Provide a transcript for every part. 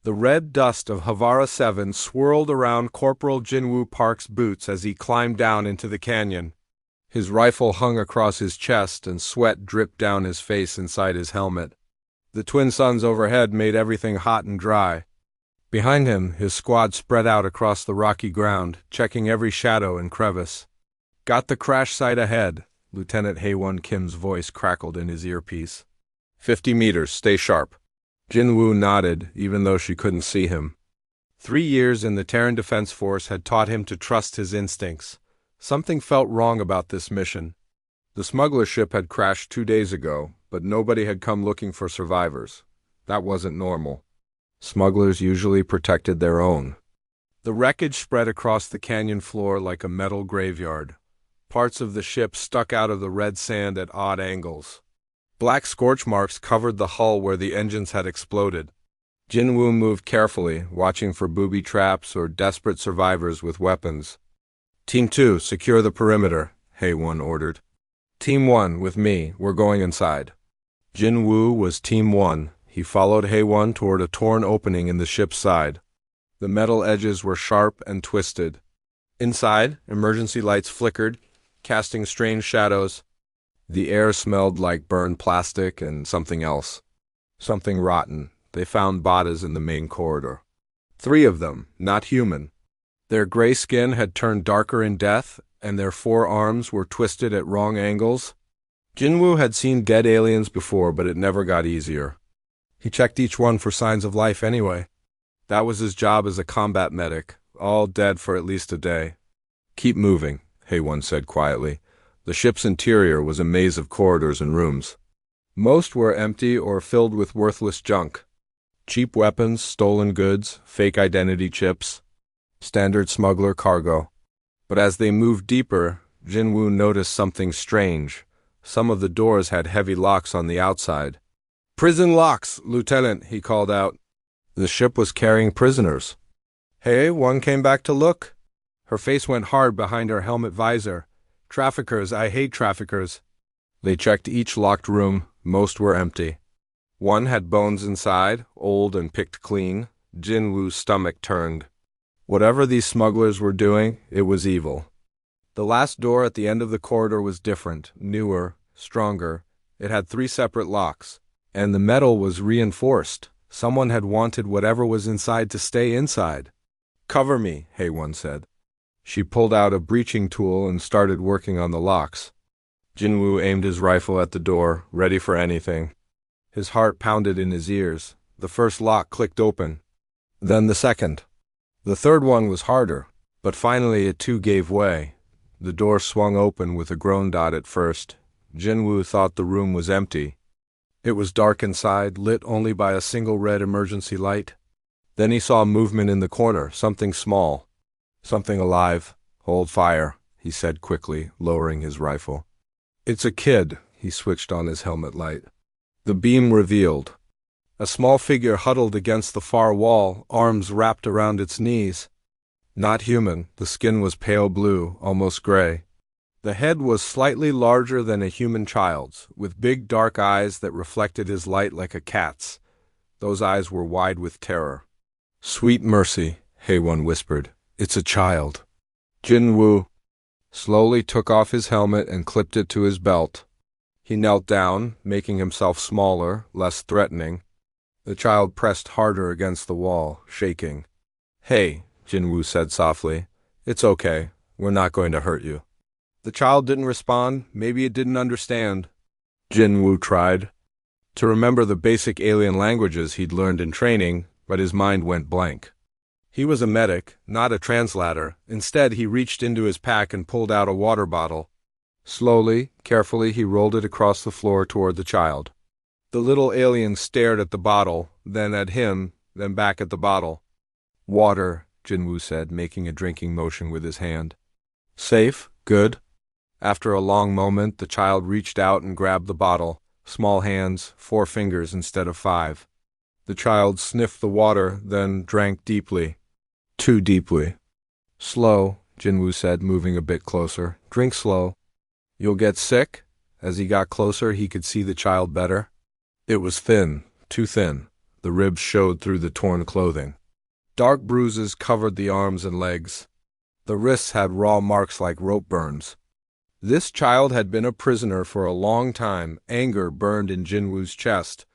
The red dust of Havara 7 swirled around Corporal Jinwoo Park's boots as he climbed down into the canyon. His rifle hung across his chest and sweat dripped down his face inside his helmet. The twin suns overhead made everything hot and dry. Behind him, his squad spread out across the rocky ground, checking every shadow and crevice. "Got the crash site ahead," Lieutenant Haewon Kim's voice crackled in his earpiece. 50 meters, stay sharp." Jinwoo nodded, even though she couldn't see him. 3 years in the Terran Defense Force had taught him to trust his instincts. Something felt wrong about this mission. The smuggler ship had crashed 2 days ago, but nobody had come looking for survivors. That wasn't normal. Smugglers usually protected their own. The wreckage spread across the canyon floor like a metal graveyard. Parts of the ship stuck out of the red sand at odd angles. Black scorch marks covered the hull where the engines had exploded. Jinwoo moved carefully, watching for booby traps or desperate survivors with weapons. "Team 2, secure the perimeter," Haewon ordered. "Team 1, with me, we're going inside." Jinwoo was Team 1. He followed Haewon toward a torn opening in the ship's side. The metal edges were sharp and twisted. Inside, emergency lights flickered, casting strange shadows. The air smelled like burned plastic and something else. Something rotten. They found Badas in the main corridor. 3 of them, not human. Their gray skin had turned darker in death, and their 4 arms were twisted at wrong angles. Jinwoo had seen dead aliens before, but it never got easier. He checked each one for signs of life anyway. That was his job as a combat medic, all dead for at least a day. "Keep moving," Haewon said quietly. The ship's interior was a maze of corridors and rooms. Most were empty or filled with worthless junk. Cheap weapons, stolen goods, fake identity chips, standard smuggler cargo. But as they moved deeper, Jinwoo noticed something strange. Some of the doors had heavy locks on the outside. "Prison locks, Lieutenant," he called out. The ship was carrying prisoners. "Hey, one came back to look." Her face went hard behind her helmet visor. "Traffickers, I hate traffickers." They checked each locked room. Most were empty. One had bones inside, old and picked clean. Jinwoo's stomach turned. Whatever these smugglers were doing, it was evil. The last door at the end of the corridor was different, newer, stronger. It had 3 separate locks, and the metal was reinforced. Someone had wanted whatever was inside to stay inside. "Cover me," Haewon said. She pulled out a breaching tool and started working on the locks. Jinwoo aimed his rifle at the door, ready for anything. His heart pounded in his ears. The first lock clicked open. Then the second. The third one was harder, but finally it too gave way. The door swung open with a groan dot at first. Jinwoo thought the room was empty. It was dark inside, lit only by a single red emergency light. Then he saw movement in the corner, something small. "Something alive. Hold fire," he said quickly, lowering his rifle. "It's a kid." He switched on his helmet light. The beam revealed a small figure huddled against the far wall, arms wrapped around its knees. Not human. The skin was pale blue, almost gray. The head was slightly larger than a human child's, with big dark eyes that reflected his light like a cat's. Those eyes were wide with terror. "Sweet mercy," Haewon whispered. "It's a child." Jinwoo slowly took off his helmet and clipped it to his belt. He knelt down, making himself smaller, less threatening. The child pressed harder against the wall, shaking. "Hey," Jinwoo said softly. "It's okay. We're not going to hurt you." The child didn't respond. Maybe it didn't understand. Jinwoo tried to remember the basic alien languages he'd learned in training, but his mind went blank. He was a medic, not a translator. Instead, he reached into his pack and pulled out a water bottle. Slowly, carefully, he rolled it across the floor toward the child. The little alien stared at the bottle, then at him, then back at the bottle. "Water," Jinwoo said, making a drinking motion with his hand. "Safe? Good." After a long moment, the child reached out and grabbed the bottle. Small hands, 4 fingers instead of 5. The child sniffed the water, then drank deeply. Too deeply. "Slow," Jinwoo said, moving a bit closer. "Drink slow. You'll get sick." As he got closer, he could see the child better. It was thin, too thin. The ribs showed through the torn clothing. Dark bruises covered the arms and legs. The wrists had raw marks like rope burns. This child had been a prisoner for a long time. Anger burned in Jinwoo's chest.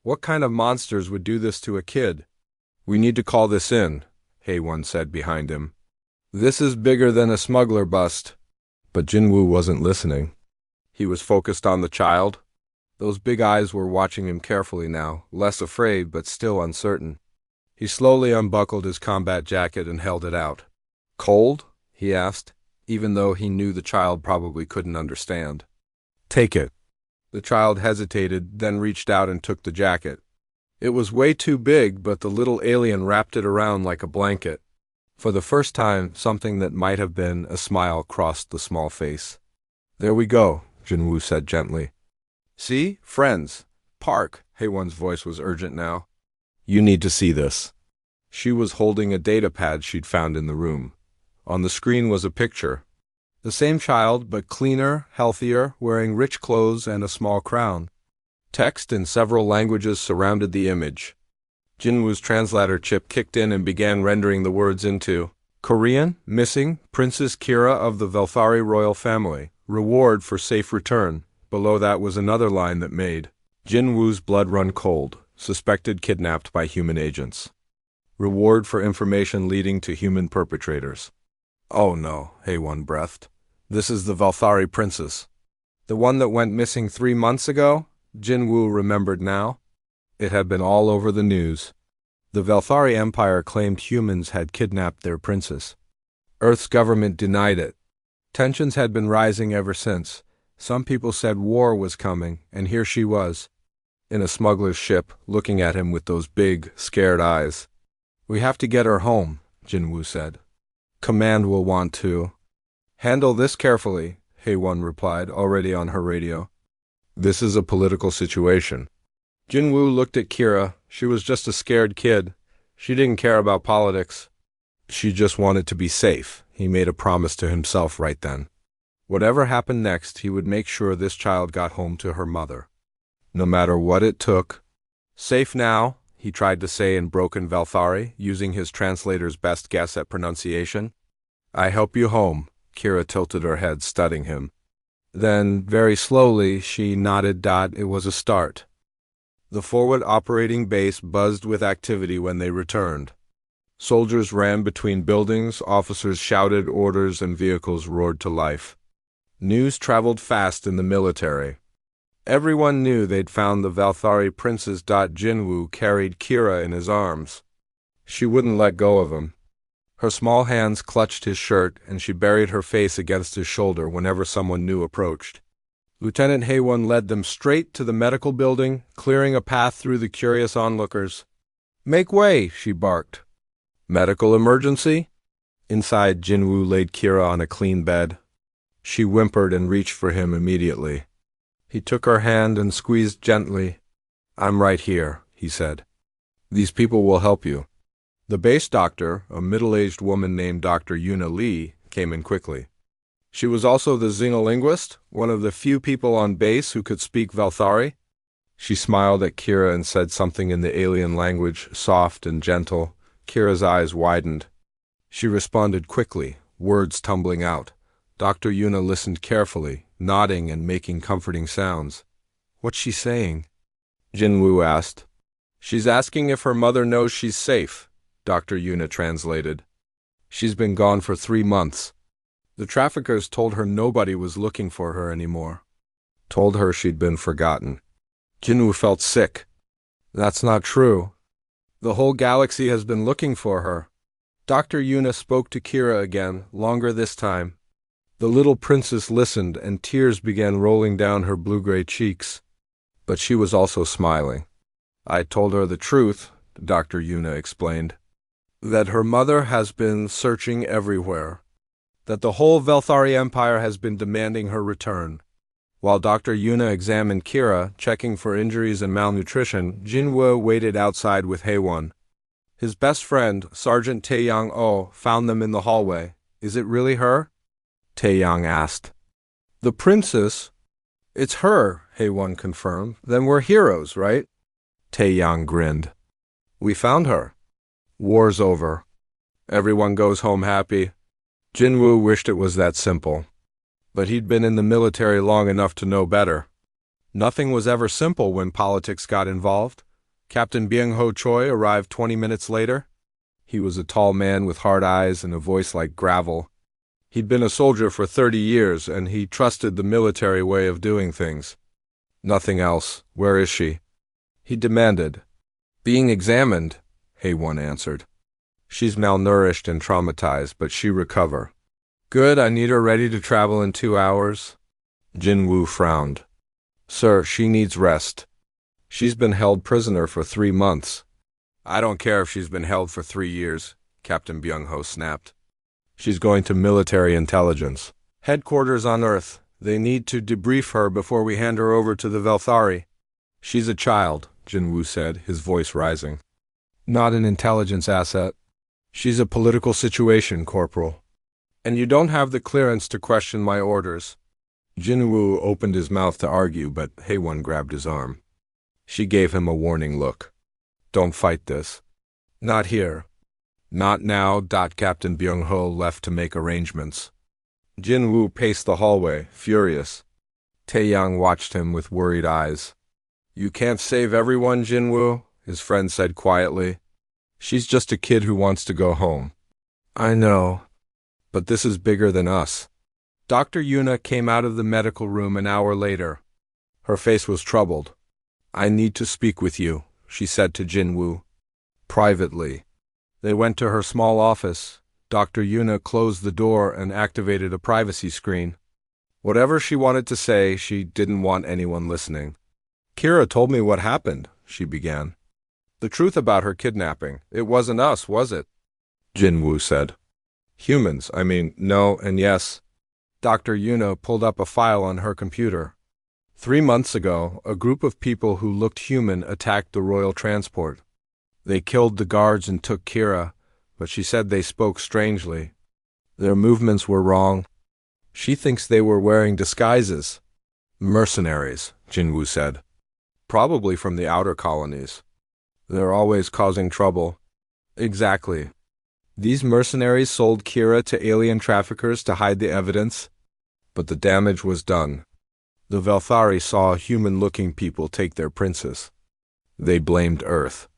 What kind of monsters would do this to a kid? "We need to call this in," Haewon said behind him. "This is bigger than a smuggler bust." But Jinwoo wasn't listening. He was focused on the child. Those big eyes were watching him carefully now, less afraid but still uncertain. He slowly unbuckled his combat jacket and held it out. "Cold?" he asked, even though he knew the child probably couldn't understand. "Take it." The child hesitated, then reached out and took the jacket. It was way too big, but the little alien wrapped it around like a blanket. For the first time, something that might have been a smile crossed the small face. "There we go," Jinwoo said gently. "See? Friends. Park." Haewon's voice was urgent now. "You need to see this." She was holding a data pad she'd found in the room. On the screen was a picture. The same child, but cleaner, healthier, wearing rich clothes and a small crown. Text in several languages surrounded the image. Jinwoo's translator chip kicked in and began rendering the words into Korean, missing, Princess Kira of the Velthari royal family, reward for safe return. Below that was another line that made Jinwoo's blood run cold, suspected kidnapped by human agents. Reward for information leading to human perpetrators. "Oh no," Haewon breathed. "This is the Velthari princess." "The one that went missing 3 months ago?" Jinwoo remembered now. It had been all over the news. The Velthari Empire claimed humans had kidnapped their princess. Earth's government denied it. Tensions had been rising ever since. Some people said war was coming, and here she was, in a smuggler's ship, looking at him with those big, scared eyes. "We have to get her home," Jinwoo said. "Command will want to." "Handle this carefully," Haewon replied, already on her radio. "This is a political situation." Jinwoo looked at Kira. She was just a scared kid. She didn't care about politics. She just wanted to be safe. He made a promise to himself right then. Whatever happened next, he would make sure this child got home to her mother. No matter what it took. "Safe now," he tried to say in broken Velthari, using his translator's best guess at pronunciation. "I help you home." Kira tilted her head, studying him. Then, very slowly, she nodded. It was a start. The forward operating base buzzed with activity when they returned. Soldiers ran between buildings, officers shouted orders, and vehicles roared to life. News traveled fast in the military. Everyone knew they'd found the Velthari princess. Jinwoo carried Kira in his arms. She wouldn't let go of him. Her small hands clutched his shirt, and she buried her face against his shoulder whenever someone new approached. Lieutenant Haewon led them straight to the medical building, clearing a path through the curious onlookers. "Make way," she barked. "Medical emergency?" Inside, Jinwoo laid Kira on a clean bed. She whimpered and reached for him immediately. He took her hand and squeezed gently. "I'm right here," he said. "These people will help you." The base doctor, a middle-aged woman named Dr. Yuna Lee, came in quickly. She was also the xenolinguist, one of the few people on base who could speak Velthari. She smiled at Kira and said something in the alien language, soft and gentle. Kira's eyes widened. She responded quickly, words tumbling out. Dr. Yuna listened carefully, nodding and making comforting sounds. "What's she saying?" Jinwoo asked. "She's asking if her mother knows she's safe," Dr. Yuna translated. "She's been gone for 3 months. The traffickers told her nobody was looking for her anymore. Told her she'd been forgotten." Jinwoo felt sick. "That's not true. The whole galaxy has been looking for her." Dr. Yuna spoke to Kira again, longer this time. The little princess listened, and tears began rolling down her blue-gray cheeks. But she was also smiling. "I told her the truth," Dr. Yuna explained. "That her mother has been searching everywhere. That the whole Velthari Empire has been demanding her return." While Dr. Yuna examined Kira, checking for injuries and malnutrition, Jinwoo waited outside with Haewon. His best friend, Sergeant Taeyang-oh, found them in the hallway. "Is it really her?" Taeyang asked. "The princess? It's her," Haewon confirmed. "Then we're heroes, right?" Taeyang grinned. We found her. War's over. Everyone goes home happy. Jinwoo wished it was that simple. But he'd been in the military long enough to know better. Nothing was ever simple when politics got involved. Captain Byung-ho Choi arrived 20 minutes later. He was a tall man with hard eyes and a voice like gravel. He'd been a soldier for 30 years, and he trusted the military way of doing things. Nothing else. Where is she? He demanded. Being examined, Hae-won answered. She's malnourished and traumatized, but she recover. Good, I need her ready to travel in 2 hours. Jinwoo frowned. Sir, she needs rest. She's been held prisoner for 3 months. I don't care if she's been held for 3 years, Captain Byung-ho snapped. She's going to military intelligence. Headquarters on Earth. They need to debrief her before we hand her over to the Velthari. She's a child, Jinwoo said, his voice rising. Not an intelligence asset. She's a political situation, Corporal. And you don't have the clearance to question my orders. Jinwoo opened his mouth to argue, but Hae-won grabbed his arm. She gave him a warning look. Don't fight this. Not here. Not now. Captain Byung-ho left to make arrangements. Jinwoo paced the hallway, furious. Taeyang watched him with worried eyes. You can't save everyone, Jinwoo, his friend said quietly. She's just a kid who wants to go home. I know. But this is bigger than us. Dr. Yuna came out of the medical room an hour later. Her face was troubled. I need to speak with you, she said to Jinwoo. Privately. They went to her small office. Dr. Yuna closed the door and activated a privacy screen. Whatever she wanted to say, she didn't want anyone listening. Kira told me what happened, she began. The truth about her kidnapping. It wasn't us, was it? Jinwoo said. Humans, no and yes. Dr. Yuna pulled up a file on her computer. 3 months ago, a group of people who looked human attacked the royal transport. They killed the guards and took Kira, but she said they spoke strangely. Their movements were wrong. She thinks they were wearing disguises. Mercenaries, Jinwoo said. Probably from the outer colonies. They're always causing trouble. Exactly. These mercenaries sold Kira to alien traffickers to hide the evidence. But the damage was done. The Velthari saw human-looking people take their princess. They blamed Earth.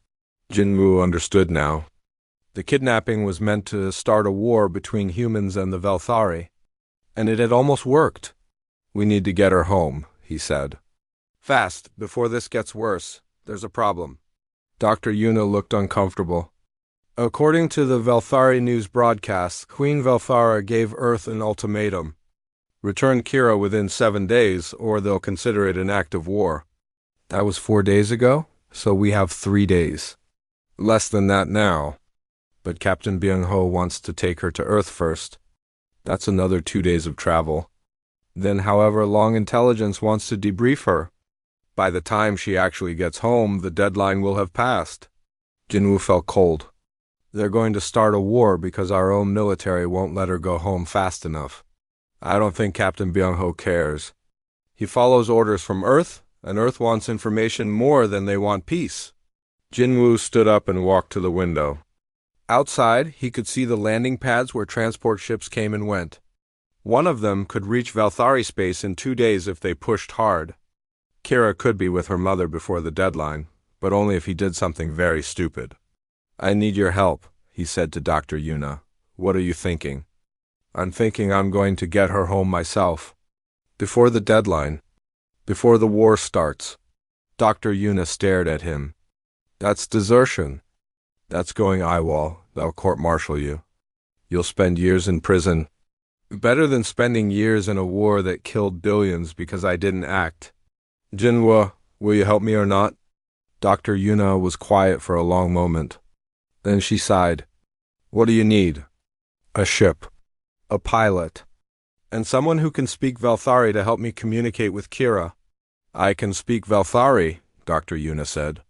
Jinwoo understood now. The kidnapping was meant to start a war between humans and the Velthari. And it had almost worked. We need to get her home, he said. Fast, before this gets worse. There's a problem. Dr. Yuna looked uncomfortable. According to the Velthari news broadcast, Queen Velthara gave Earth an ultimatum. Return Kira within 7 days, or they'll consider it an act of war. That was 4 days ago, so we have 3 days. Less than that now. But Captain Byung-ho wants to take her to Earth first. That's another 2 days of travel. Then however long intelligence wants to debrief her. By the time she actually gets home, the deadline will have passed. Jinwoo felt cold. They're going to start a war because our own military won't let her go home fast enough. I don't think Captain Byung-ho cares. He follows orders from Earth, and Earth wants information more than they want peace. Jinwoo stood up and walked to the window. Outside, he could see the landing pads where transport ships came and went. One of them could reach Velthari space in 2 days if they pushed hard. Kira could be with her mother before the deadline, but only if he did something very stupid. I need your help, he said to Dr. Yuna. What are you thinking? I'm thinking I'm going to get her home myself. Before the deadline. Before the war starts. Dr. Yuna stared at him. That's desertion. That's going AWOL. They'll court-martial you. You'll spend years in prison. Better than spending years in a war that killed billions because I didn't act. Jinwoo, will you help me or not? Dr. Yuna was quiet for a long moment. Then she sighed. What do you need? A ship. A pilot. And someone who can speak Velthari to help me communicate with Kira. I can speak Velthari, Dr. Yuna said.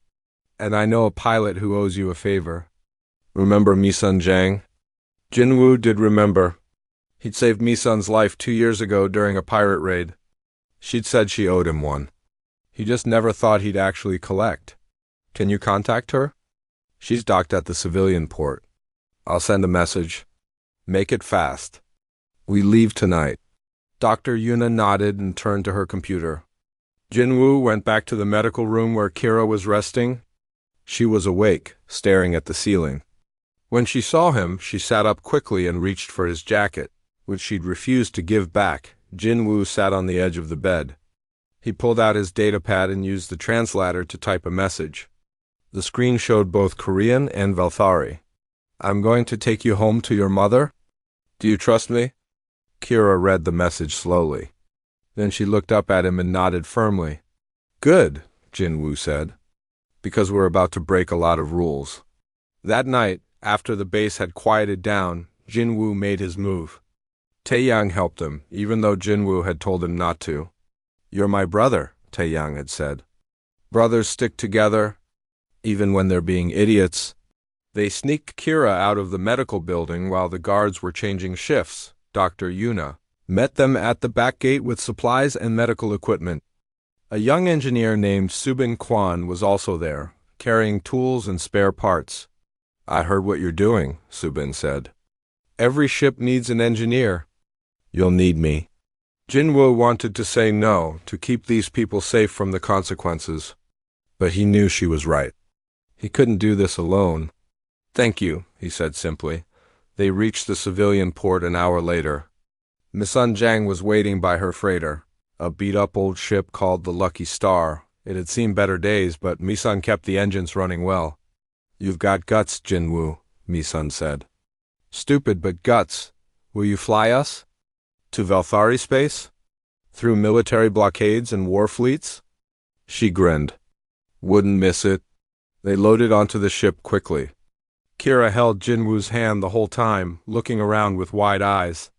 And I know a pilot who owes you a favor. Remember Mi-sun Jang? Jinwoo did remember. He'd saved Mi-sun's life 2 years ago during a pirate raid. She'd said she owed him one. He just never thought he'd actually collect. Can you contact her? She's docked at the civilian port. I'll send a message. Make it fast. We leave tonight. Dr. Yuna nodded and turned to her computer. Jinwoo went back to the medical room where Kira was resting. She was awake, staring at the ceiling. When she saw him, she sat up quickly and reached for his jacket, which she'd refused to give back. Jinwoo sat on the edge of the bed. He pulled out his datapad and used the translator to type a message. The screen showed both Korean and Velthari. I'm going to take you home to your mother. Do you trust me? Kira read the message slowly. Then she looked up at him and nodded firmly. Good, Jinwoo said, because we're about to break a lot of rules. That night, after the base had quieted down, Jinwoo made his move. Taeyang helped him, even though Jinwoo had told him not to. You're my brother, Taeyang had said. Brothers stick together, even when they're being idiots. They sneaked Kira out of the medical building while the guards were changing shifts. Dr. Yuna met them at the back gate with supplies and medical equipment. A young engineer named Subin Kwan was also there, carrying tools and spare parts. I heard what you're doing, Subin said. Every ship needs an engineer. You'll need me. Jinwoo wanted to say no, to keep these people safe from the consequences. But he knew she was right. He couldn't do this alone. Thank you, he said simply. They reached the civilian port an hour later. Misun Jang was waiting by her freighter, a beat-up old ship called the Lucky Star. It had seen better days, but Misun kept the engines running well. You've got guts, Jinwoo, Misun said. Stupid, but guts. Will you fly us? To Velthari space? Through military blockades and war fleets? She grinned. Wouldn't miss it. They loaded onto the ship quickly. Kira held Jinwoo's hand the whole time, looking around with wide eyes.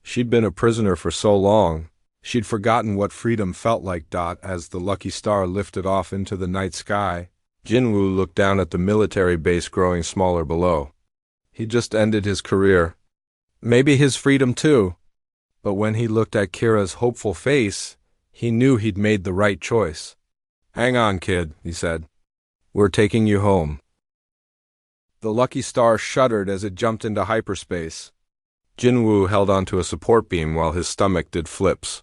She'd been a prisoner for so long, she'd forgotten what freedom felt like. As the Lucky Star lifted off into the night sky, Jinwoo looked down at the military base growing smaller below. He'd just ended his career. Maybe his freedom too. But when he looked at Kira's hopeful face, he knew he'd made the right choice. Hang on, kid, he said. We're taking you home. The Lucky Star shuddered as it jumped into hyperspace. Jinwoo held onto a support beam while his stomach did flips.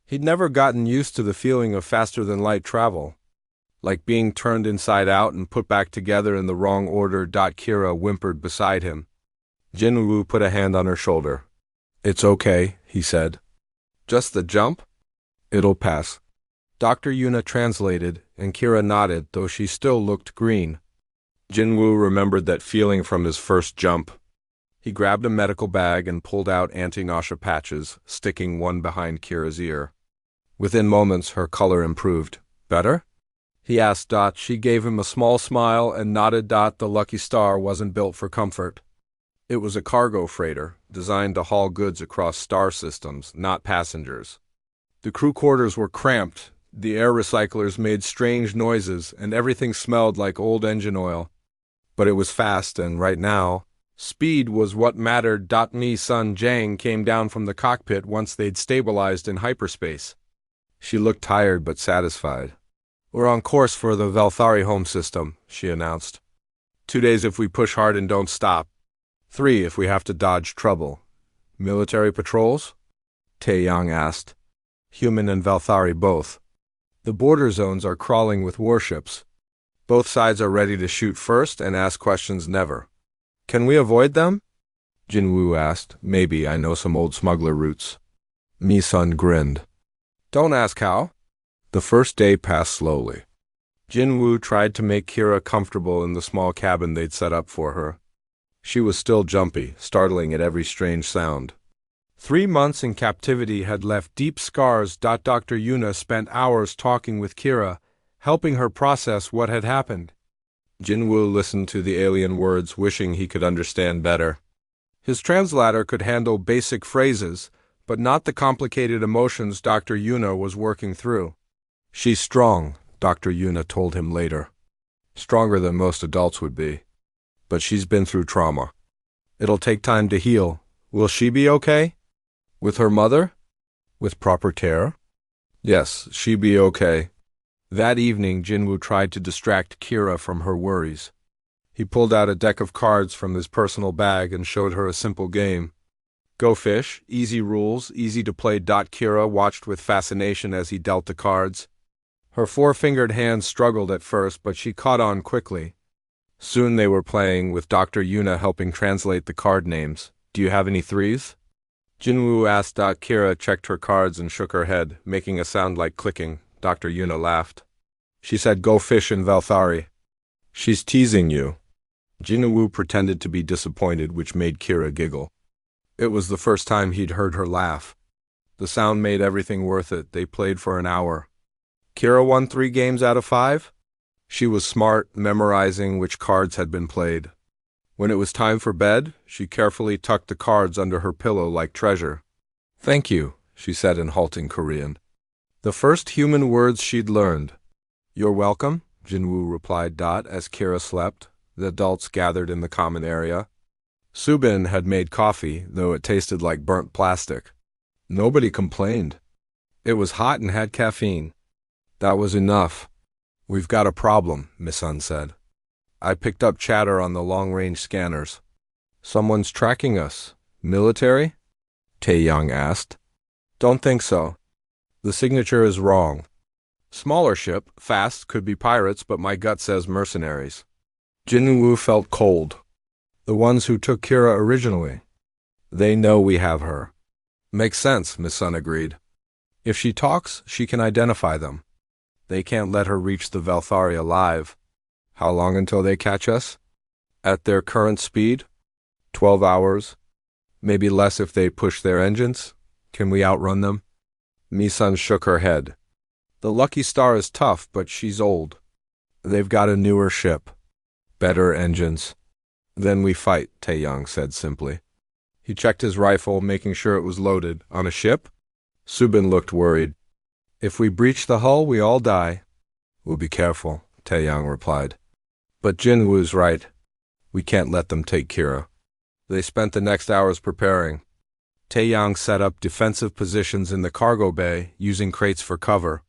He'd never gotten used to the feeling of faster-than-light travel, like being turned inside out and put back together in the wrong order. Kira whimpered beside him. Jinwoo put a hand on her shoulder. It's okay, he said. Just the jump? It'll pass. Dr. Yuna translated, and Kira nodded, though she still looked green. Jinwoo remembered that feeling from his first jump. He grabbed a medical bag and pulled out anti-nausea patches, sticking one behind Kira's ear. Within moments, her color improved. Better? He asked. She gave him a small smile and nodded. The Lucky Star wasn't built for comfort. It was a cargo freighter, designed to haul goods across star systems, not passengers. The crew quarters were cramped, the air recyclers made strange noises, and everything smelled like old engine oil. But it was fast, and right now, speed was what mattered. Misun Jang came down from the cockpit once they'd stabilized in hyperspace. She looked tired but satisfied. We're on course for the Velthari home system, she announced. 2 days if we push hard and don't stop. 3 if we have to dodge trouble. Military patrols? Taeyang asked. Human and Velthari both. The border zones are crawling with warships. Both sides are ready to shoot first and ask questions never. Can we avoid them? Jinwoo asked. Maybe. I know some old smuggler routes. Misun grinned. Don't ask how. The first day passed slowly. Jinwoo tried to make Kira comfortable in the small cabin they'd set up for her. She was still jumpy, startling at every strange sound. 3 months in captivity had left deep scars. Dr. Yuna spent hours talking with Kira, helping her process what had happened. Jinwoo listened to the alien words, wishing he could understand better. His translator could handle basic phrases, but not the complicated emotions Dr. Yuna was working through. She's strong, Dr. Yuna told him later. Stronger than most adults would be. But she's been through trauma. It'll take time to heal. Will she be okay? With her mother? With proper care? Yes, she'll be okay. That evening, Jinwoo tried to distract Kira from her worries. He pulled out a deck of cards from his personal bag and showed her a simple game. Go fish, easy rules, easy to play. Kira watched with fascination as he dealt the cards. Her four-fingered hands struggled at first, but she caught on quickly. Soon they were playing, with Dr. Yuna helping translate the card names. Do you have any threes? Jinwoo asked. Kira checked her cards and shook her head, making a sound like clicking. Dr. Yuna laughed. She said, go fish in Valthari. She's teasing you. Jinwoo pretended to be disappointed, which made Kira giggle. It was the first time he'd heard her laugh. The sound made everything worth it. They played for an hour. Kira won 3 games out of 5? She was smart, memorizing which cards had been played. When it was time for bed, she carefully tucked the cards under her pillow like treasure. Thank you, she said in halting Korean. The first human words she'd learned. You're welcome, Jinwoo replied. As Kira slept, the adults gathered in the common area. Subin had made coffee, though it tasted like burnt plastic. Nobody complained. It was hot and had caffeine. That was enough. We've got a problem, Misun said. I picked up chatter on the long-range scanners. Someone's tracking us. Military? Taeyang asked. Don't think so. The signature is wrong. Smaller ship, fast, could be pirates, but my gut says mercenaries. Jinwoo felt cold. The ones who took Kira originally. They know we have her. Makes sense, Misun agreed. If she talks, she can identify them. They can't let her reach the Valthari alive. How long until they catch us? At their current speed? 12 hours. Maybe less if they push their engines. Can we outrun them? Misun shook her head. The Lucky Star is tough, but she's old. They've got a newer ship. Better engines. Then we fight, Taeyang said simply. He checked his rifle, making sure it was loaded. On a ship? Subin looked worried. If we breach the hull, we all die. We'll be careful, Taeyang replied. But Jinwoo's right. We can't let them take Kira. They spent the next hours preparing. Taeyang set up defensive positions in the cargo bay, using crates for cover.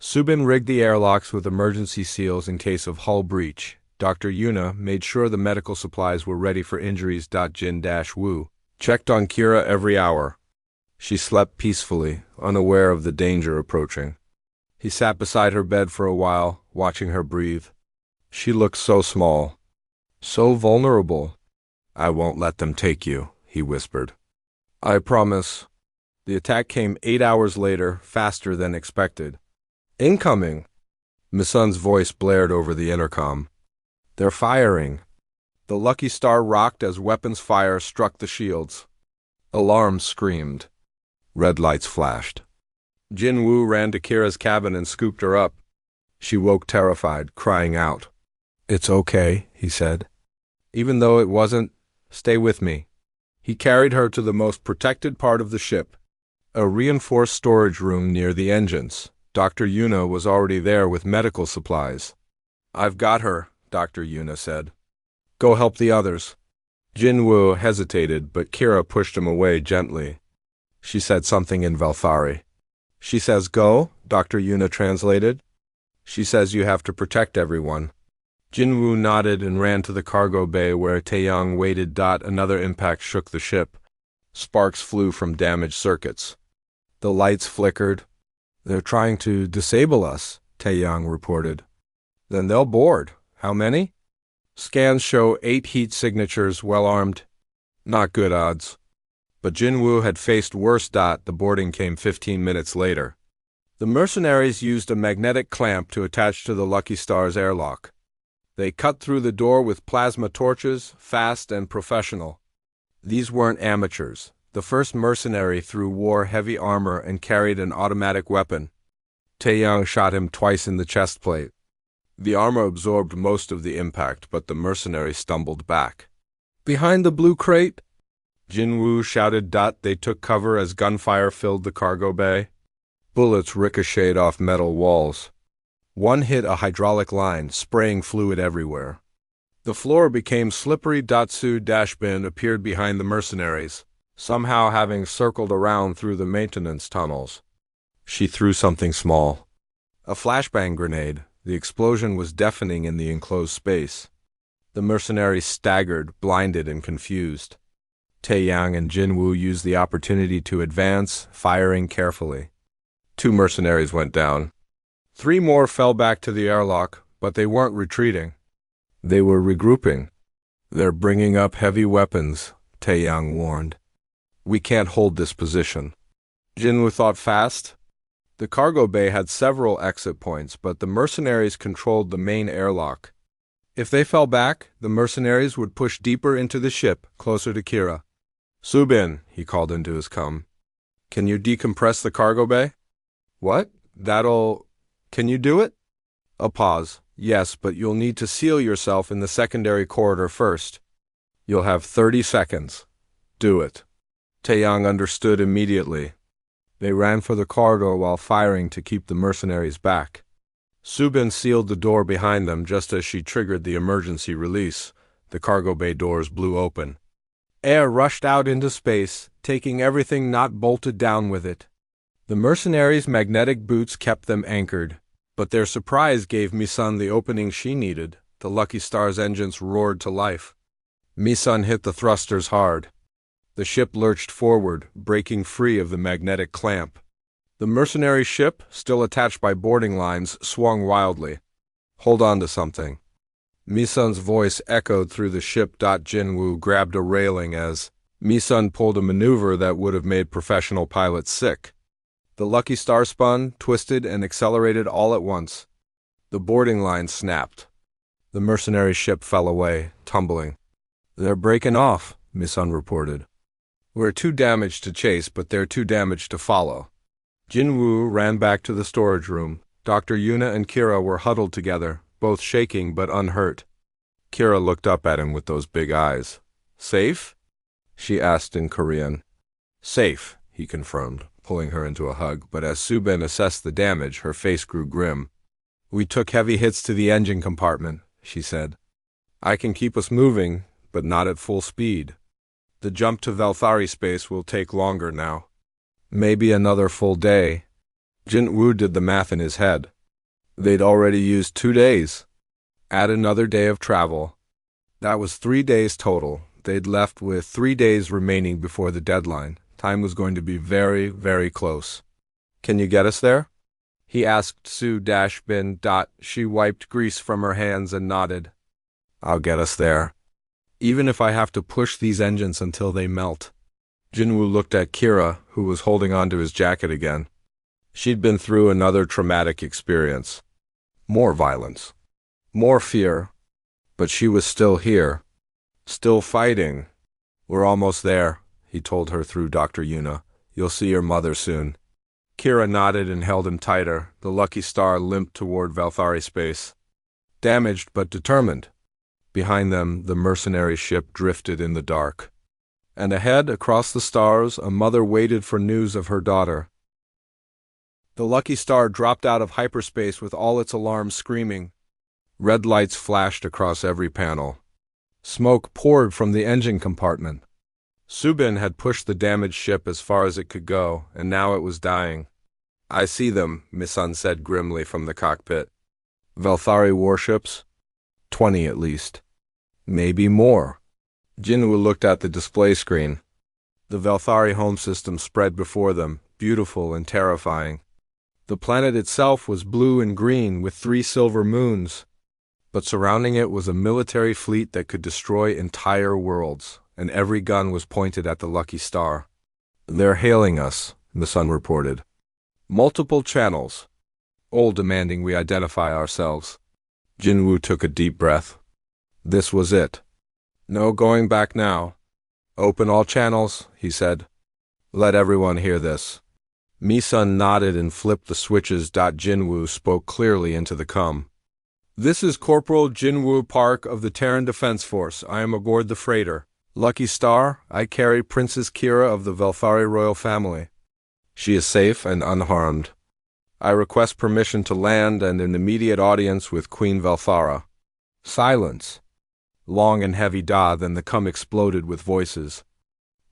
Subin rigged the airlocks with emergency seals in case of hull breach. Dr. Yuna made sure the medical supplies were ready for injuries. Jin-Woo checked on Kira every hour. She slept peacefully, unaware of the danger approaching. He sat beside her bed for a while, watching her breathe. She looked so small, so vulnerable. I won't let them take you, he whispered. I promise. The attack came 8 hours later, faster than expected. Incoming! Misun's voice blared over the intercom. They're firing. The Lucky Star rocked as weapons fire struck the shields. Alarms screamed. Red lights flashed. Jinwoo ran to Kira's cabin and scooped her up. She woke terrified, crying out. It's okay, he said. Even though it wasn't, stay with me. He carried her to the most protected part of the ship, a reinforced storage room near the engines. Dr. Yuna was already there with medical supplies. I've got her, Dr. Yuna said. Go help the others. Jinwoo hesitated, but Kira pushed him away gently. She said something in Valthari. She says go, Dr. Yuna translated. She says you have to protect everyone. Jinwoo nodded and ran to the cargo bay where Taeyang waited. Another impact shook the ship. Sparks flew from damaged circuits. The lights flickered. They're trying to disable us, Taeyang reported. Then they'll board. How many? Scans show 8 heat signatures, well armed. Not good odds. But Jinwoo had faced worse. The boarding came 15 minutes later. The mercenaries used a magnetic clamp to attach to the Lucky Star's airlock. They cut through the door with plasma torches, fast and professional. These weren't amateurs. The first mercenary wore heavy armor and carried an automatic weapon. Taeyang shot him twice in the chest plate. The armor absorbed most of the impact, but the mercenary stumbled back. Behind the blue crate? Jinwoo shouted. They took cover as gunfire filled the cargo bay. Bullets ricocheted off metal walls. One hit a hydraulic line, spraying fluid everywhere. The floor became slippery. Su-Bin appeared behind the mercenaries, somehow having circled around through the maintenance tunnels. She threw something small. A flashbang grenade. The explosion was deafening in the enclosed space. The mercenaries staggered, blinded and confused. Taeyang and Jinwoo used the opportunity to advance, firing carefully. 2 mercenaries went down. 3 more fell back to the airlock, but they weren't retreating. They were regrouping. "They're bringing up heavy weapons," Taeyang warned. "We can't hold this position." Jinwoo thought fast. The cargo bay had several exit points, but the mercenaries controlled the main airlock. If they fell back, the mercenaries would push deeper into the ship, closer to Kira. "Subin," he called into his com. "Can you decompress the cargo bay?" "What? Can you do it?" A pause. "Yes, but you'll need to seal yourself in the secondary corridor first. You'll have 30 seconds. Do it." Taeyang understood immediately. They ran for the corridor while firing to keep the mercenaries back. Subin sealed the door behind them just as she triggered the emergency release. The cargo bay doors blew open. Air rushed out into space, taking everything not bolted down with it. The mercenaries' magnetic boots kept them anchored, but their surprise gave Misun the opening she needed. The Lucky Star's engines roared to life. Misun hit the thrusters hard. The ship lurched forward, breaking free of the magnetic clamp. The mercenary ship, still attached by boarding lines, swung wildly. "Hold on to something." Misun's voice echoed through the ship. Jinwoo grabbed a railing as Misun pulled a maneuver that would have made professional pilots sick. The Lucky Star spun, twisted, and accelerated all at once. The boarding line snapped. The mercenary ship fell away, tumbling. "They're breaking off," Misun reported. "We're too damaged to chase, but they're too damaged to follow." Jinwoo ran back to the storage room. Dr. Yuna and Kira were huddled together, both shaking but unhurt. Kira looked up at him with those big eyes. "Safe?" she asked in Korean. "Safe," he confirmed, pulling her into a hug, but as Subin assessed the damage, her face grew grim. "We took heavy hits to the engine compartment," she said. "I can keep us moving, but not at full speed. The jump to Valthari space will take longer now. Maybe another full day." Jinwoo did the math in his head. They'd already used 2 days. Add another day of travel. That was 3 days total. They'd left with 3 days remaining before the deadline. Time was going to be very, very close. "Can you get us there?" he asked Su-Bin. She wiped grease from her hands and nodded. "I'll get us there. Even if I have to push these engines until they melt." Jinwoo looked at Kira, who was holding onto his jacket again. She'd been through another traumatic experience. More violence. More fear. But she was still here. Still fighting. "We're almost there," he told her through Dr. Yuna. "You'll see your mother soon." Kira nodded and held him tighter. The Lucky Star limped toward Valthari space. Damaged but determined. Behind them, the mercenary ship drifted in the dark. And ahead, across the stars, a mother waited for news of her daughter. The Lucky Star dropped out of hyperspace with all its alarms screaming. Red lights flashed across every panel. Smoke poured from the engine compartment. Subin had pushed the damaged ship as far as it could go, and now it was dying. "I see them," Misun said grimly from the cockpit. "Valthari warships? 20 at least. Maybe more." Jinwoo looked at the display screen. The Valthari home system spread before them, beautiful and terrifying. The planet itself was blue and green with 3 silver moons. But surrounding it was a military fleet that could destroy entire worlds, and every gun was pointed at the Lucky Star. "They're hailing us," Misun reported. "Multiple channels, all demanding we identify ourselves." Jinwoo took a deep breath. This was it. "No going back now. Open all channels," he said. "Let everyone hear this." Misun nodded and flipped the switches. Jinwoo spoke clearly into the comm. "This is Corporal Jinwoo Park of the Terran Defense Force. I am aboard the freighter Lucky Star. I carry Princess Kira of the Valthari royal family. She is safe and unharmed. I request permission to land and an immediate audience with Queen Valthara." Silence. Long and heavy. Then the comm exploded with voices.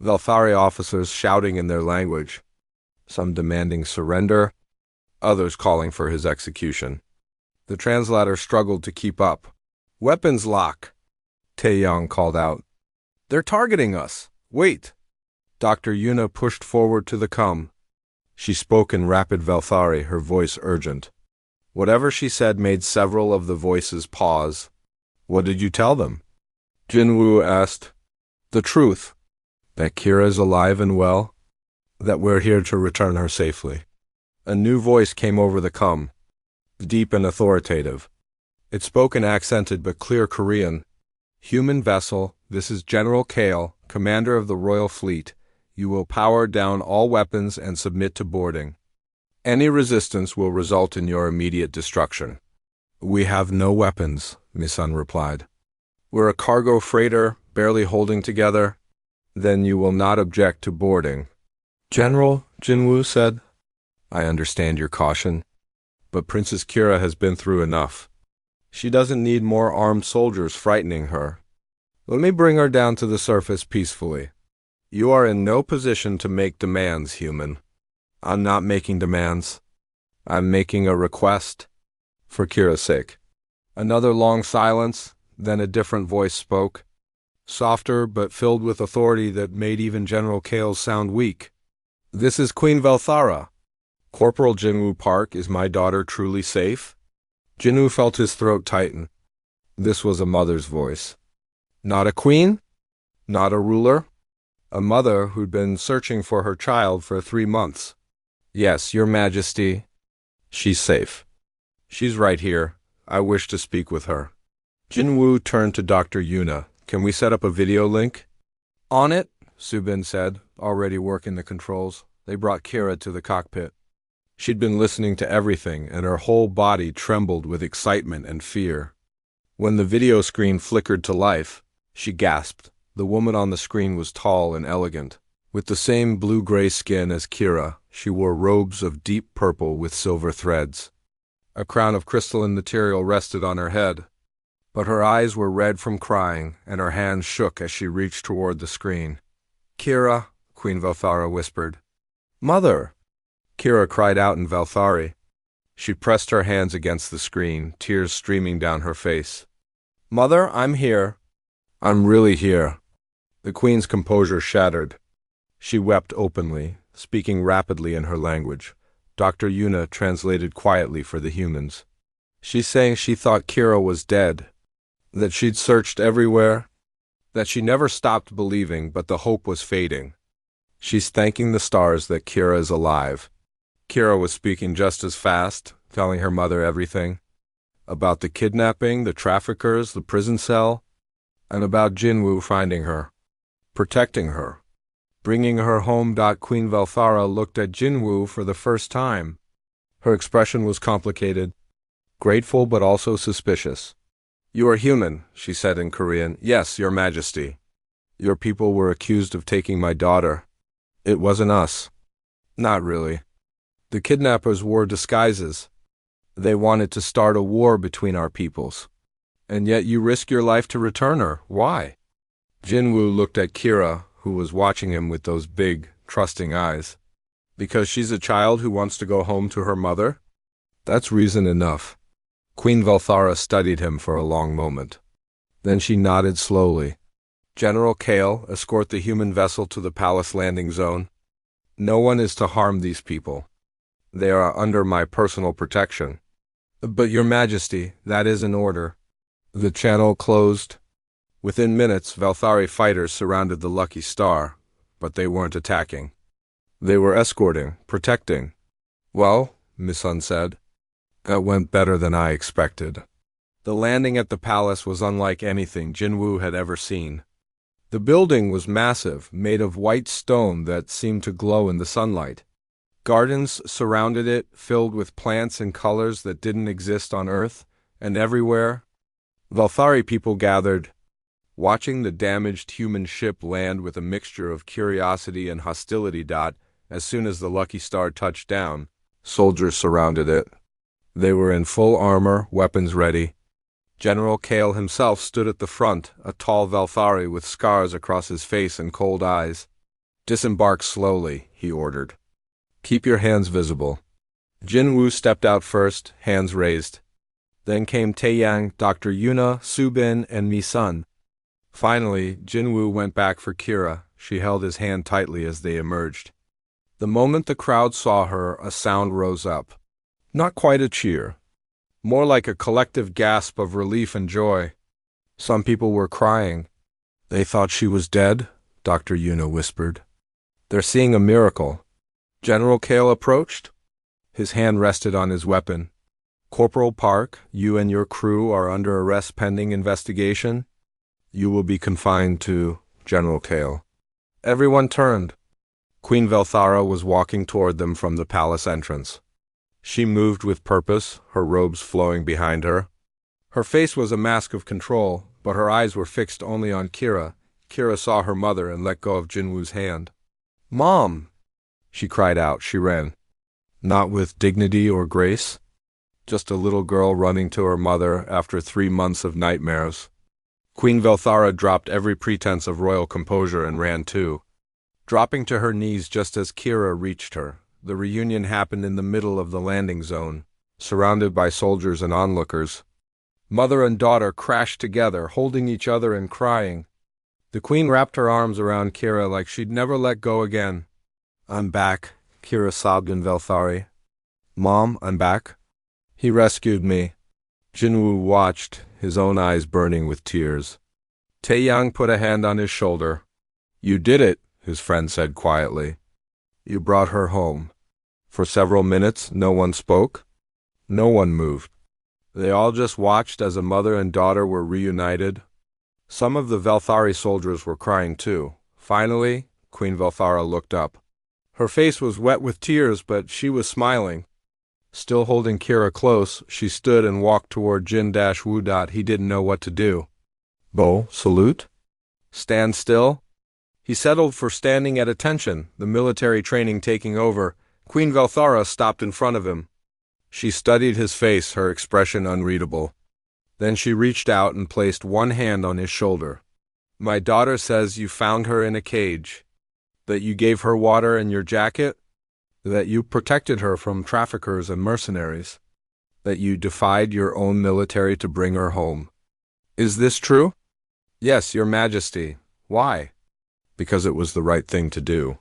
Valthari officers shouting in their language. Some demanding surrender, others calling for his execution. The translator struggled to keep up. "Weapons lock. Taeyang called out. They're targeting us. Wait. Dr. Yuna pushed forward to the come. She spoke in rapid Velthari, her voice urgent. Whatever she said made several of the voices pause. What did you tell them? Jinwoo asked. The truth. That Kira is alive and well. That we're here to return her safely. A new voice came over the come. Deep and authoritative. It spoke in accented but clear Korean. Human vessel, this is General Kale, commander of the Royal Fleet. You will power down all weapons and submit to boarding. Any resistance will result in your immediate destruction. We have no weapons, Misun replied. We're a cargo freighter, barely holding together. Then you will not object to boarding. General, Jinwoo said. I understand your caution, but Princess Kira has been through enough. She doesn't need more armed soldiers frightening her. Let me bring her down to the surface peacefully. You are in no position to make demands, human. I'm not making demands. I'm making a request. For Kira's sake. Another long silence, then a different voice spoke. Softer but filled with authority that made even General Kale's sound weak. This is Queen Velthara. Corporal Jinwoo Park, is my daughter truly safe? Jinwoo felt his throat tighten. This was a mother's voice. Not a queen? Not a ruler? A mother who'd been searching for her child for 3 months. Yes, Your Majesty. She's safe. She's right here. I wish to speak with her. Jinwoo turned to Dr. Yuna. Can we set up a video link? On it, Subin said, already working the controls. They brought Kira to the cockpit. She'd been listening to everything, and her whole body trembled with excitement and fear. When the video screen flickered to life, she gasped. The woman on the screen was tall and elegant. With the same blue-gray skin as Kira, she wore robes of deep purple with silver threads. A crown of crystalline material rested on her head. But her eyes were red from crying, and her hands shook as she reached toward the screen. Kira, Queen Velthara whispered. Mother! Kira cried out in Velthari. She pressed her hands against the screen, tears streaming down her face. Mother, I'm here. I'm really here. The Queen's composure shattered. She wept openly, speaking rapidly in her language. Dr. Yuna translated quietly for the humans. She's saying she thought Kira was dead, that she'd searched everywhere, that she never stopped believing, but the hope was fading. She's thanking the stars that Kira is alive. Kira was speaking just as fast, telling her mother everything. About the kidnapping, the traffickers, the prison cell, and about Jinwoo finding her, protecting her, bringing her home. Queen Velthara looked at Jinwoo for the first time. Her expression was complicated, grateful but also suspicious. You are human, she said in Korean. Yes, Your Majesty. Your people were accused of taking my daughter. It wasn't us. Not really. The kidnappers wore disguises. They wanted to start a war between our peoples. And yet you risk your life to return her. Why? Jinwoo looked at Kira, who was watching him with those big, trusting eyes. Because she's a child who wants to go home to her mother? That's reason enough. Queen Velthara studied him for a long moment. Then she nodded slowly. General Kale, escort the human vessel to the palace landing zone. No one is to harm these people. They are under my personal protection. But Your Majesty, that is an order. The channel closed. Within minutes, Velthari fighters surrounded the Lucky Star, but they weren't attacking. They were escorting, protecting. Well, Misun said, that went better than I expected. The landing at the palace was unlike anything Jinwoo had ever seen. The building was massive, made of white stone that seemed to glow in the sunlight. Gardens surrounded it, filled with plants and colors that didn't exist on Earth, and everywhere, Velthari people gathered, watching the damaged human ship land with a mixture of curiosity and hostility. As soon as the Lucky Star touched down, soldiers surrounded it. They were in full armor, weapons ready. General Kale himself stood at the front, a tall Velthari with scars across his face and cold eyes. Disembark slowly, he ordered. Keep your hands visible. Jinwoo stepped out first, hands raised. Then came Taeyang, Dr. Yuna, Subin, and Misun. Finally, Jinwoo went back for Kira. She held his hand tightly as they emerged. The moment the crowd saw her, a sound rose up. Not quite a cheer. More like a collective gasp of relief and joy. Some people were crying. They thought she was dead, Dr. Yuna whispered. They're seeing a miracle. General Kale approached. His hand rested on his weapon. Corporal Park, you and your crew are under arrest pending investigation. You will be confined to General Kale. Everyone turned. Queen Velthara was walking toward them from the palace entrance. She moved with purpose, her robes flowing behind her. Her face was a mask of control, but her eyes were fixed only on Kira. Kira saw her mother and let go of Jinwoo's hand. "Mom!" she cried out. She ran. Not with dignity or grace. Just a little girl running to her mother after 3 months of nightmares. Queen Velthara dropped every pretense of royal composure and ran too, dropping to her knees just as Kira reached her. The reunion happened in the middle of the landing zone, surrounded by soldiers and onlookers. Mother and daughter crashed together, holding each other and crying. The queen wrapped her arms around Kira like she'd never let go again. "I'm back," Kira sobbed in Velthari. "Mom, I'm back. He rescued me." Jinwoo watched, his own eyes burning with tears. Taeyang put a hand on his shoulder. "You did it," his friend said quietly. "You brought her home." For several minutes, no one spoke. No one moved. They all just watched as a mother and daughter were reunited. Some of the Velthari soldiers were crying too. Finally, Queen Velthara looked up. Her face was wet with tears, but she was smiling. Still holding Kira close, she stood and walked toward Jin-Woo. He didn't know what to do. "Bow, salute? Stand still?" He settled for standing at attention, the military training taking over. Queen Velthara stopped in front of him. She studied his face, her expression unreadable. Then she reached out and placed one hand on his shoulder. "My daughter says you found her in a cage. That you gave her water and your jacket. That you protected her from traffickers and mercenaries. That you defied your own military to bring her home. Is this true?" "Yes, your majesty." "Why?" "Because it was the right thing to do."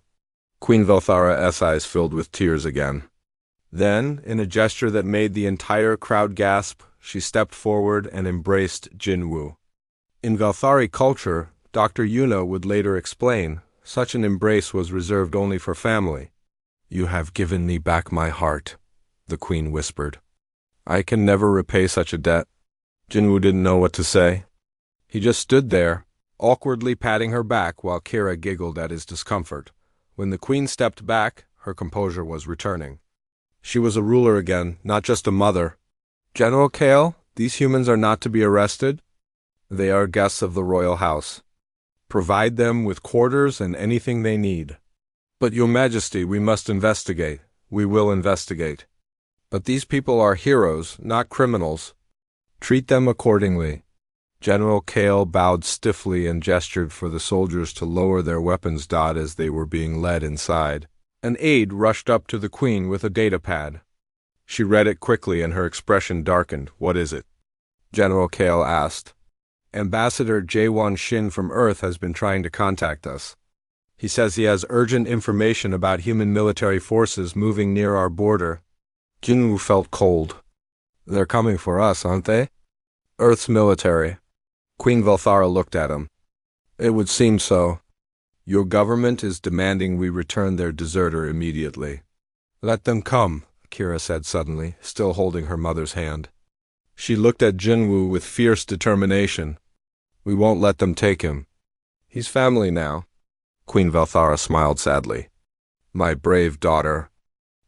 Queen Velthara's eyes filled with tears again. Then, in a gesture that made the entire crowd gasp, she stepped forward and embraced Jinwoo. In Velthari culture, Dr. Yuna would later explain, such an embrace was reserved only for family. "You have given me back my heart," the queen whispered. "I can never repay such a debt." Jinwoo didn't know what to say. He just stood there, awkwardly patting her back while Kira giggled at his discomfort. When the queen stepped back, her composure was returning. She was a ruler again, not just a mother. "General Kale, these humans are not to be arrested. They are guests of the royal house. Provide them with quarters and anything they need." "But your majesty, we must investigate." "We will investigate. But these people are heroes, not criminals. Treat them accordingly." General Kale bowed stiffly and gestured for the soldiers to lower their weapons as they were being led inside. An aide rushed up to the queen with a data pad. She read it quickly and her expression darkened. "What is it?" General Kale asked. "Ambassador Jaewon Shin from Earth has been trying to contact us. He says he has urgent information about human military forces moving near our border." Jinwoo felt cold. "They're coming for us, aren't they?" "Earth's military." Queen Velthara looked at him. "It would seem so. Your government is demanding we return their deserter immediately." "Let them come," Kira said suddenly, still holding her mother's hand. She looked at Jinwoo with fierce determination. "We won't let them take him. He's family now." Queen Velthara smiled sadly. "My brave daughter.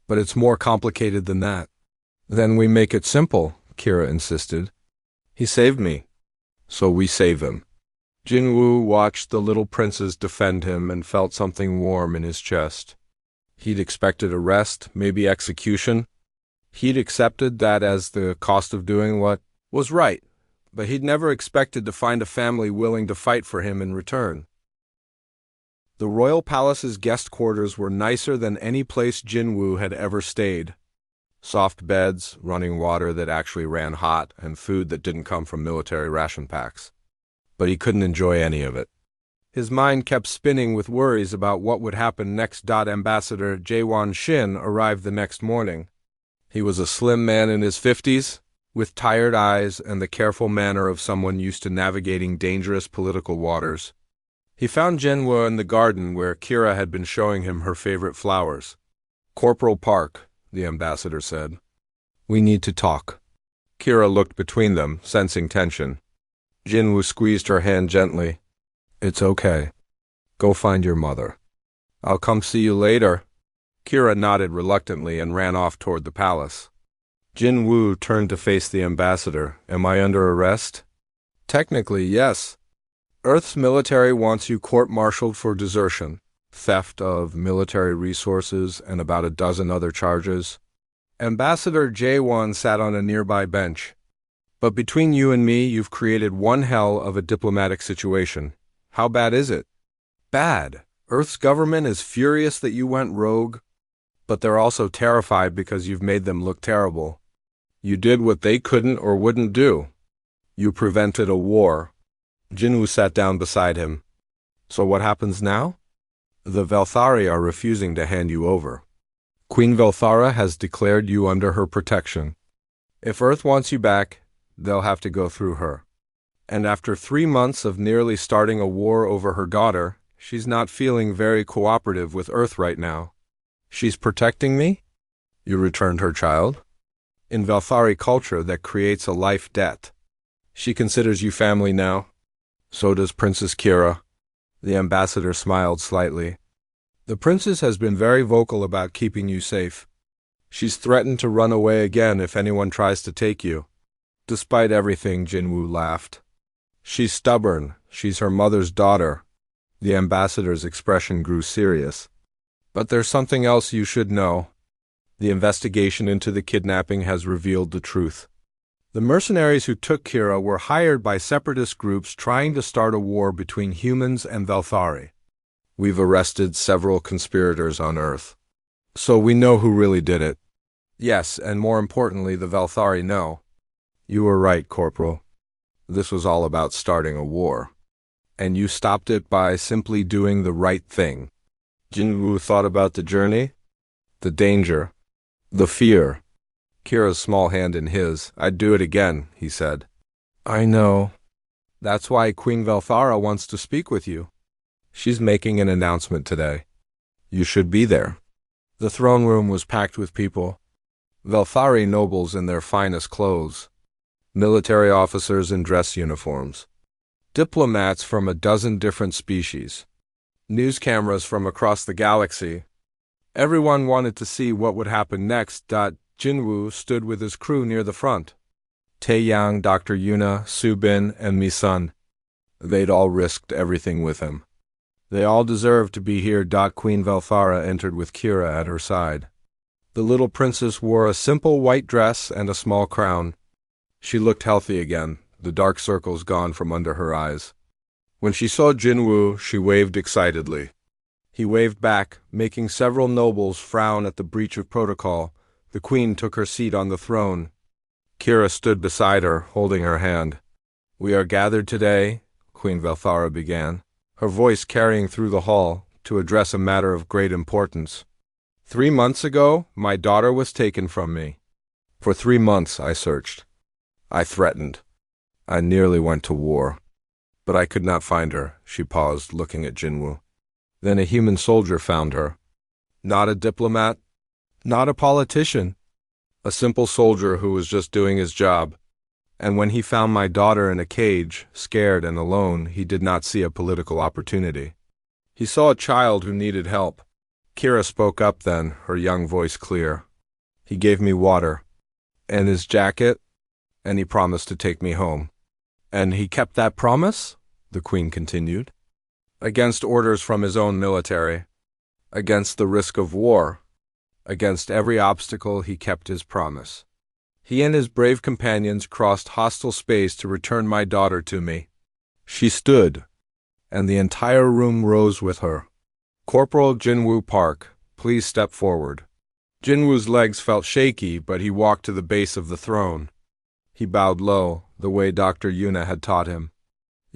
But it's more complicated than that." "Then we make it simple," Kira insisted. "He saved me. So we save him." Jinwoo watched the little princes defend him and felt something warm in his chest. He'd expected arrest, maybe execution. He'd accepted that as the cost of doing what was right, but he'd never expected to find a family willing to fight for him in return. The royal palace's guest quarters were nicer than any place Jinwoo had ever stayed. Soft beds, running water that actually ran hot, and food that didn't come from military ration packs. but he couldn't enjoy any of it. His mind kept spinning with worries about what would happen next. Ambassador Jaewon Shin arrived the next morning. He was a slim man in his 50s, with tired eyes and the careful manner of someone used to navigating dangerous political waters. He found Jinwoo in the garden where Kira had been showing him her favorite flowers. "Corporal Park," the ambassador said. "We need to talk." Kira looked between them, sensing tension. Jinwoo squeezed her hand gently. "It's okay. Go find your mother. I'll come see you later." Kira nodded reluctantly and ran off toward the palace. Jinwoo turned to face the ambassador. "Am I under arrest?" "Technically, yes. Earth's military wants you court-martialed for desertion, theft of military resources, and about a dozen other charges." Ambassador Jaewon sat on a nearby bench. "But between you and me, you've created one hell of a diplomatic situation. How bad is it?" "Bad. Earth's government is furious that you went rogue, but they're also terrified because you've made them look terrible. You did what they couldn't or wouldn't do. You prevented a war." Jinwoo sat down beside him. "So what happens now?" "The Velthari are refusing to hand you over. Queen Velthara has declared you under her protection. If Earth wants you back, they'll have to go through her. And after 3 months of nearly starting a war over her daughter, she's not feeling very cooperative with Earth right now." "She's protecting me?" "You returned her child? In Velthari culture, that creates a life debt. She considers you family now. So does Princess Kira." The ambassador smiled slightly. "The princess has been very vocal about keeping you safe. She's threatened to run away again if anyone tries to take you." Despite everything, Jinwoo laughed. "She's stubborn. She's her mother's daughter." The ambassador's expression grew serious. "But there's something else you should know. The investigation into the kidnapping has revealed the truth. The mercenaries who took Kira were hired by separatist groups trying to start a war between humans and Velthari. We've arrested several conspirators on Earth. So we know who really did it. Yes, and more importantly, the Velthari know." "You were right, Corporal. This was all about starting a war. And you stopped it by simply doing the right thing." Jinwoo thought about the journey, the danger, the fear. Kira's small hand in his. "I'd do it again," he said. "I know. That's why Queen Velthara wants to speak with you. She's making an announcement today. You should be there." The throne room was packed with people. Velthari nobles in their finest clothes, military officers in dress uniforms, diplomats from a dozen different species, news cameras from across the galaxy. Everyone wanted to see what would happen next. Jinwoo stood with his crew near the front. Taeyang, Dr. Yuna, Subin, and Misun. They'd all risked everything with him. They all deserved to be here. Queen Velthara entered with Kira at her side. The little princess wore a simple white dress and a small crown. She looked healthy again, the dark circles gone from under her eyes. When she saw Jinwoo, she waved excitedly. He waved back, making several nobles frown at the breach of protocol. The queen took her seat on the throne. Kira stood beside her, holding her hand. "We are gathered today," Queen Velthara began, her voice carrying through the hall, "to address a matter of great importance. 3 months ago, my daughter was taken from me. For 3 months I searched. I threatened. I nearly went to war. But I could not find her." She paused, looking at Jinwoo. "Then a human soldier found her. Not a diplomat, not a politician. A simple soldier who was just doing his job. And when he found my daughter in a cage, scared and alone, he did not see a political opportunity. He saw a child who needed help." Kira spoke up then, her young voice clear. "He gave me water. And his jacket. And he promised to take me home." "And he kept that promise?" the queen continued. "Against orders from his own military. Against the risk of war. Against every obstacle, he kept his promise. He and his brave companions crossed hostile space to return my daughter to me." She stood, and the entire room rose with her. "Corporal Jinwoo Park, please step forward." Jinwoo's legs felt shaky, but he walked to the base of the throne. He bowed low, the way Dr. Yuna had taught him.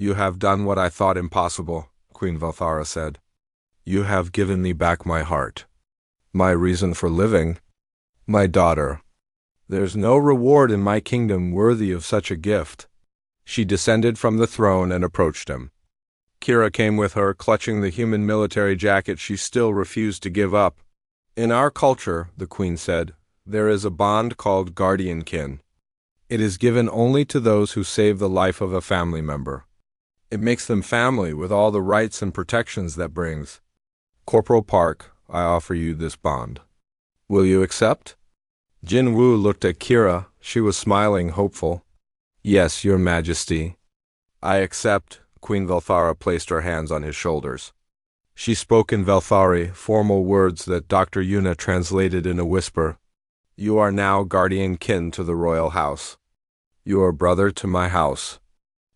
You have done what I thought impossible, Queen Valthara said. You have given me back my heart. My reason for living. My daughter. There's no reward in my kingdom worthy of such a gift. She descended from the throne and approached him. Kira came with her, clutching the human military jacket she still refused to give up. In our culture, the queen said, there is a bond called guardiankin. It is given only to those who save the life of a family member. It makes them family with all the rights and protections that brings. Corporal Park, I offer you this bond. Will you accept? Jin Wu looked at Kira. She was smiling, hopeful. Yes, your majesty. I accept. Queen Valthara placed her hands on his shoulders. She spoke in Valthari, formal words that Dr. Yuna translated in a whisper. You are now guardian kin to the royal house. You are brother to my house.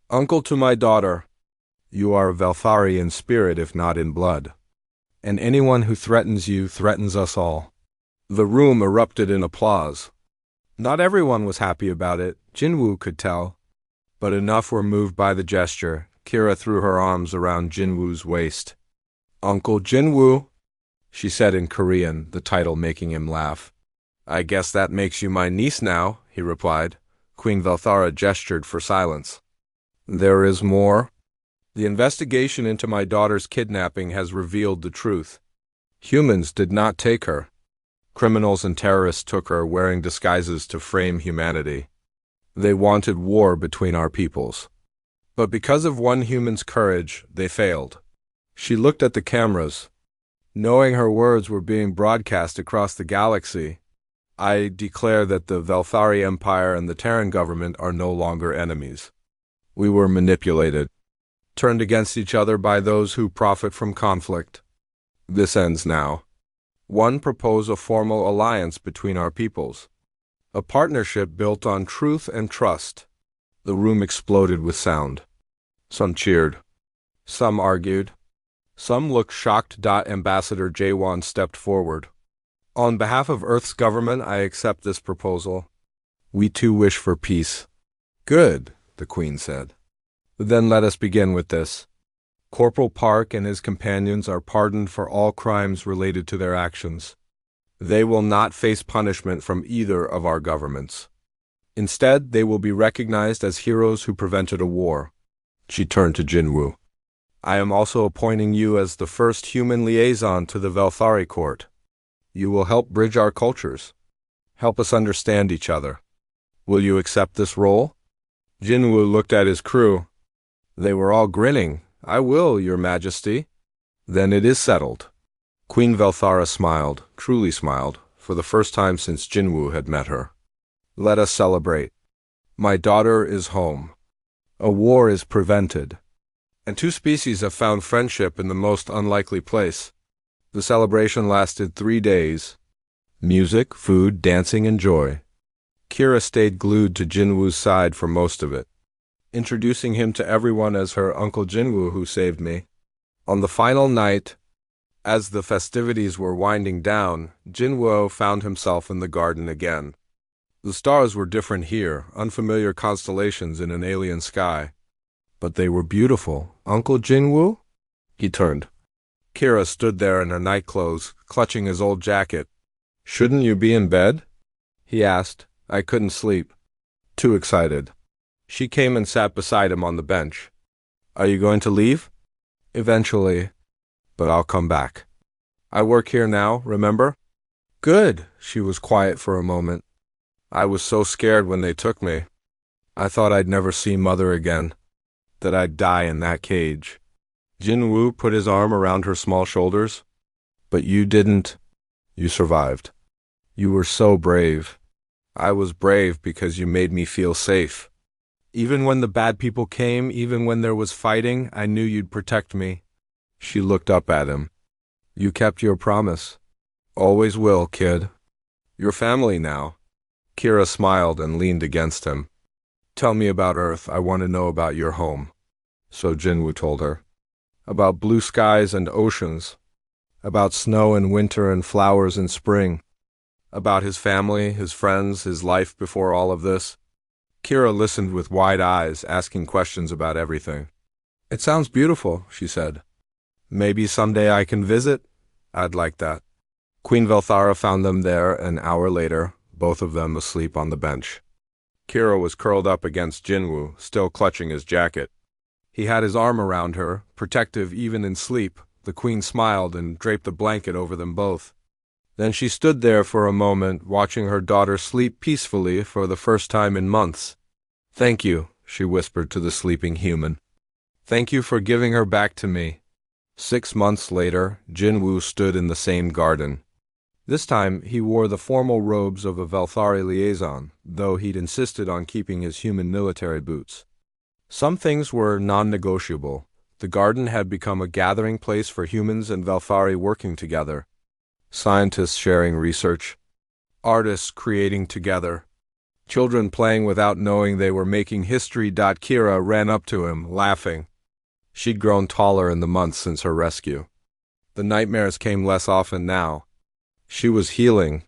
Uncle to my daughter. You are Valthari in spirit if not in blood. And anyone who threatens you threatens us all. The room erupted in applause. Not everyone was happy about it, Jinwoo could tell. But enough were moved by the gesture. Kira threw her arms around Jinwoo's waist. Uncle Jinwoo, she said in Korean, the title making him laugh. I guess that makes you my niece now, he replied. Queen Valthara gestured for silence. There is more. The investigation into my daughter's kidnapping has revealed the truth. Humans did not take her. Criminals and terrorists took her wearing disguises to frame humanity. They wanted war between our peoples. But because of one human's courage, they failed. She looked at the cameras. Knowing her words were being broadcast across the galaxy, I declare that the Valthari Empire and the Terran government are no longer enemies. We were manipulated, turned against each other by those who profit from conflict. This ends now. One proposed a formal alliance between our peoples, a partnership built on truth and trust. The room exploded with sound. Some cheered. Some argued. Some looked shocked. Ambassador Jaewon stepped forward. On behalf of Earth's government, I accept this proposal. We too wish for peace. Good, the Queen said. Then let us begin with this. Corporal Park and his companions are pardoned for all crimes related to their actions. They will not face punishment from either of our governments. Instead, they will be recognized as heroes who prevented a war. She turned to Jinwoo. I am also appointing you as the first human liaison to the Valthari court. You will help bridge our cultures. Help us understand each other. Will you accept this role? Jinwoo looked at his crew. They were all grinning. I will, your majesty. Then it is settled. Queen Valthara smiled, truly smiled, for the first time since Jinwoo had met her. Let us celebrate. My daughter is home. A war is prevented. And two species have found friendship in the most unlikely place. The celebration lasted 3 days. Music, food, dancing, and joy. Kira stayed glued to Jinwoo's side for most of it, introducing him to everyone as her Uncle Jinwoo who saved me. On the final night, as the festivities were winding down, Jinwoo found himself in the garden again. The stars were different here, unfamiliar constellations in an alien sky. But they were beautiful. Uncle Jinwoo? He turned. Kira stood there in her nightclothes, clutching his old jacket. Shouldn't you be in bed? He asked. I couldn't sleep. Too excited. She came and sat beside him on the bench. Are you going to leave? Eventually. But I'll come back. I work here now, remember? Good. She was quiet for a moment. I was so scared when they took me. I thought I'd never see Mother again. That I'd die in that cage. Jinwoo put his arm around her small shoulders. But you didn't. You survived. You were so brave. I was brave because you made me feel safe. Even when the bad people came, even when there was fighting, I knew you'd protect me. She looked up at him. You kept your promise. Always will, kid. You're family now. Kira smiled and leaned against him. Tell me about Earth. I want to know about your home. So Jinwoo told her. About blue skies and oceans. About snow in winter and flowers in spring. About his family, his friends, his life before all of this. Kira listened with wide eyes, asking questions about everything. It sounds beautiful, she said. Maybe someday I can visit? I'd like that. Queen Velthara found them there an hour later, both of them asleep on the bench. Kira was curled up against Jinwoo, still clutching his jacket. He had his arm around her, protective even in sleep. The queen smiled and draped a blanket over them both. Then she stood there for a moment, watching her daughter sleep peacefully for the first time in months. "Thank you," she whispered to the sleeping human. "Thank you for giving her back to me." 6 months later, Jinwoo stood in the same garden. This time, he wore the formal robes of a Velthari liaison, though he'd insisted on keeping his human military boots. Some things were non-negotiable. The garden had become a gathering place for humans and Velthari working together. Scientists sharing research. Artists creating together. Children playing without knowing they were making history. Kira ran up to him, laughing. She'd grown taller in the months since her rescue. The nightmares came less often now. She was healing,